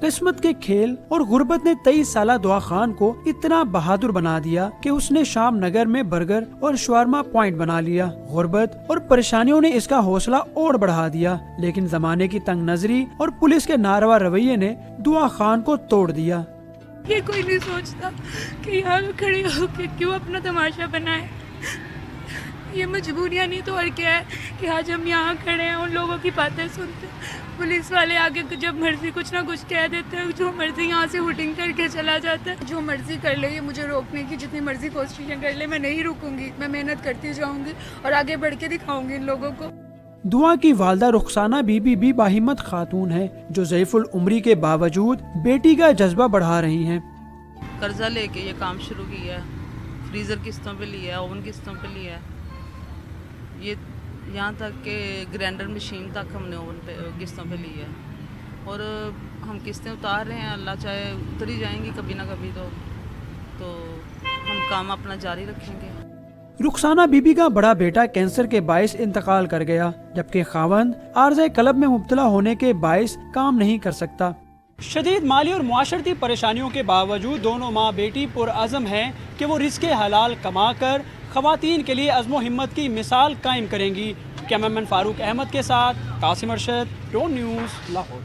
قسمت کے کھیل اور غربت نے 23 سالہ دعا خان کو اتنا بہادر بنا دیا کہ اس نے شام نگر میں برگر اور شاورما پوائنٹ بنا لیا۔ غربت اور پریشانیوں نے اس کا حوصلہ اور بڑھا دیا، لیکن زمانے کی تنگ نظری اور پولیس کے ناروا رویے نے دعا خان کو توڑ دیا۔ یہ کوئی نہیں سوچتا کہ یہاں کھڑے ہو کے کیوں اپنا تماشا بنائے۔ یہ مجبوریاں نہیں تو اور کیا ہے کہ آج ہم یہاں کھڑے ہیں، ان لوگوں کی باتیں سنتے ہیں۔ پولیس والے آگے جب مرضی کچھ نہ کچھ کہہ دیتے ہیں، جو مرضی یہاں سے ہوٹنگ کر کے چلا جاتا ہے۔ جو مرضی کر لے، یہ مجھے روکنے کی جتنی مرضی کوششیں کر لے، میں نہیں رکوں گی، میں محنت کرتی جاؤں گی اور آگے بڑھ کے دکھاؤں گی ان لوگوں کو۔ دعا کی والدہ رخسانہ بی بی بھی باہمت خاتون ہے، جو ضعیف العمری کے باوجود بیٹی کا جذبہ بڑھا رہی ہیں۔ قرضہ لے کے یہ کام شروع کیا ہے، فریزر قسطوں پہ لیا ہے، اوون قسطوں پہ لیا ہے، یہ یہاں تک کہ گرینڈر مشین تک ہم نے اوون پہ قسطوں پہ لی ہے، اور ہم قسطیں اتار رہے ہیں، اللہ چاہے اتر ہی جائیں گی کبھی نہ کبھی تو ہم کام اپنا جاری رکھیں گے۔ رخسانہ بی بی کا بڑا بیٹا کینسر کے باعث انتقال کر گیا، جبکہ خاوند عارضہ قلب میں مبتلا ہونے کے باعث کام نہیں کر سکتا۔ شدید مالی اور معاشرتی پریشانیوں کے باوجود دونوں ماں بیٹی پرعزم ہیں کہ وہ رزق حلال کما کر خواتین کے لیے عزم و ہمت کی مثال قائم کریں گی۔ کیمرامین فاروق احمد کے ساتھ قاسم ارشد، ڈون نیوز، لاہور۔